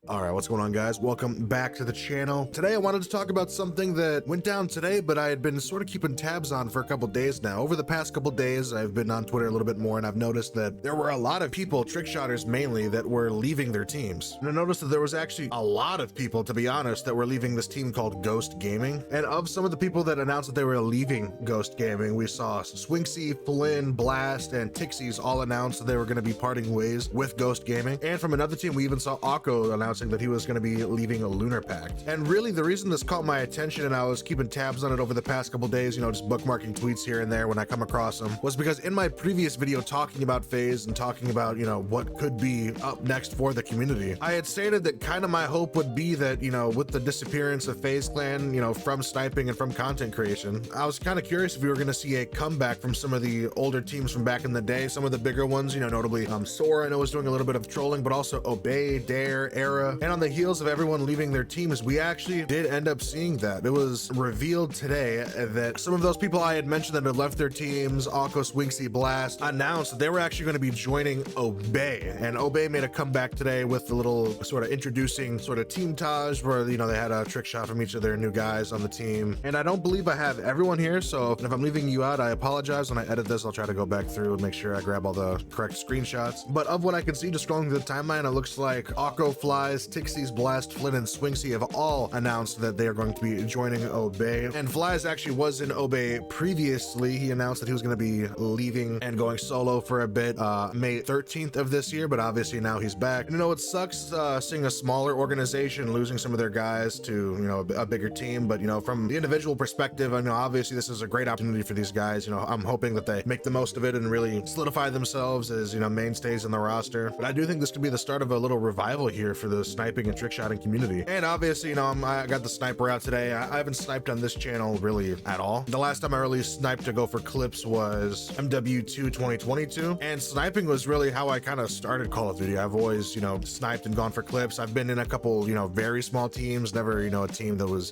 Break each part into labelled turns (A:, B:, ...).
A: All right, what's going on, guys? Welcome back to the channel. Today I wanted to talk about something that went down today, but I had been sort of keeping tabs on for a couple days now. Over the past couple days, I've been on Twitter a little bit more, and I've noticed that there were a lot of people, trickshotters mainly, that were leaving their teams. And I noticed that there was actually a lot of people, to be honest, that were leaving this team called Ghost Gaming. And of some of the people that announced that they were leaving Ghost Gaming, we saw Swinksy, Flynn, Blast, and Tixies all announced that they were going to be parting ways with Ghost Gaming. And from another team, we even saw Akko announcing that he was going to be leaving a Lunar Pact. And really the reason this caught my attention, and I was keeping tabs on it over the past couple days, you know, just bookmarking tweets here and there when I come across them, was because in my previous video talking about FaZe and talking about, you know, what could be up next for the community, I had stated that kind of my hope would be that, you know, with the disappearance of FaZe Clan, you know, from sniping and from content creation, I was kind of curious if we were going to see a comeback from some of the older teams from back in the day, some of the bigger ones, you know, notably Sora, I know, was doing a little bit of trolling, but also Obey, Dare, Era. And on the heels of everyone leaving their teams, we actually did end up seeing that. It was revealed today that some of those people I had mentioned that had left their teams, Akko, Swinksy, Blast, announced that they were actually going to be joining Obey. And Obey made a comeback today with a little sort of introducing sort of team Taj, where, you know, they had a trick shot from each of their new guys on the team. And I don't believe I have everyone here, so if I'm leaving you out, I apologize. When I edit this, I'll try to go back through and make sure I grab all the correct screenshots. But of what I can see, just scrolling through the timeline, it looks like Akko, Flies, Tixies, Blast, Flynn, and Swinksy have all announced that they are going to be joining Obey. And Flies actually was in Obey previously. He announced that he was going to be leaving and going solo for a bit May 13th of this year, but obviously now he's back. And, you know, it sucks seeing a smaller organization losing some of their guys to, you know, a bigger team. But, you know, from the individual perspective, I know obviously this is a great opportunity for these guys. You know, I'm hoping that they make the most of it and really solidify themselves as, you know, mainstays in the roster. But I do think this could be the start of a little revival here for the sniping and trickshotting community. And obviously, you know, I got the sniper out today. I haven't sniped on this channel really at all. The last time I really sniped to go for clips was MW2 2022. And sniping was really how I kind of started Call of Duty. I've always, you know, sniped and gone for clips. I've been in a couple, you know, very small teams, never, you know, a team that was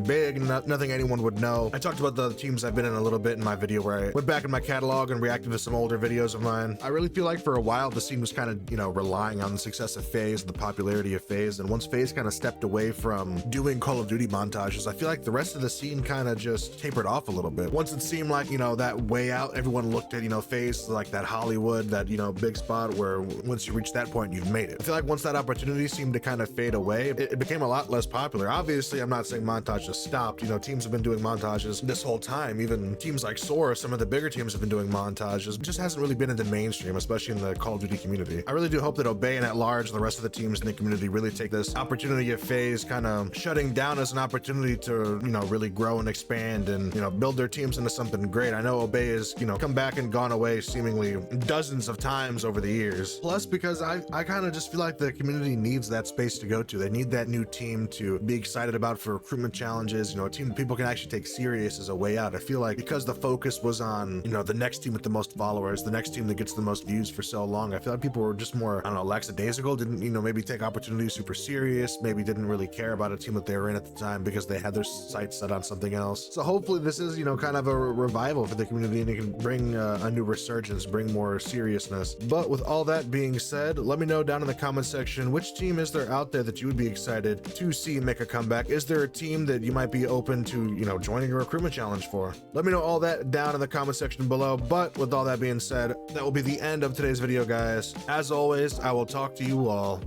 A: big, nothing anyone would know. I talked about the teams I've been in a little bit in my video where I went back in my catalog and reacted to some older videos of mine. I really feel like for a while the scene was kind of, you know, relying on the success of FaZe, the popularity of FaZe. And once FaZe kind of stepped away from doing Call of Duty montages, I feel like the rest of the scene kind of just tapered off a little bit. Once it seemed like, you know, that way out, everyone looked at, you know, FaZe like that Hollywood, that, you know, big spot where once you reach that point, you've made it. I feel like once that opportunity seemed to kind of fade away, it became a lot less popular. Obviously, I'm not saying montages stopped. You know, teams have been doing montages this whole time. Even teams like Sora, some of the bigger teams have been doing montages. It just hasn't really been in the mainstream, especially in the Call of Duty community. I really do hope that Obey and at large, the rest of the teams in the community really take this opportunity of FaZe kind of shutting down as an opportunity to, you know, really grow and expand and, you know, build their teams into something great. I know Obey has, you know, come back and gone away seemingly dozens of times over the years. Plus, because I kind of just feel like the community needs that space to go to. They need that new team to be excited about for recruitment challenges, you know, a team that people can actually take serious as a way out. I feel like because the focus was on, you know, the next team with the most followers, the next team that gets the most views for so long, I feel like people were just more, I don't know, lackadaisical, didn't, you know, maybe take opportunities super serious, maybe didn't really care about a team that they were in at the time because they had their sights set on something else. So hopefully this is, you know, kind of a revival for the community and it can bring a new resurgence, bring more seriousness. But with all that being said, let me know down in the comment section, which team is there out there that you would be excited to see make a comeback? Is there a team that you might be open to, you know, joining a recruitment challenge for? Let me know all that down in the comment section below. But with all that being said, that will be the end of today's video, guys. As always, I will talk to you all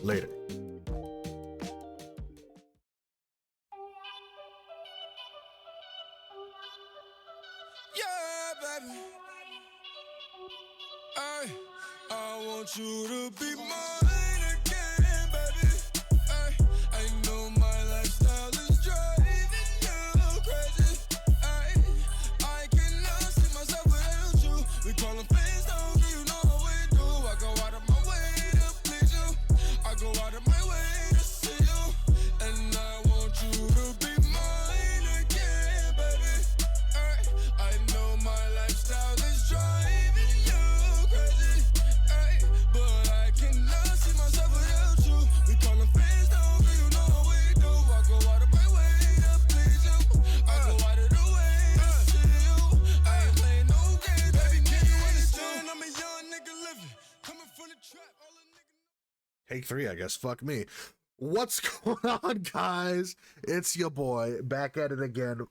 A: later.
B: Yeah, baby. I want you to be mine again, baby. I know my lifestyle is driving you crazy. I cannot see myself without you. We call them FaceTime, you know how we do. I go out of my way to please you. I go out of my
A: Take 3, I guess. Fuck me. What's going on, guys? It's your boy back at it again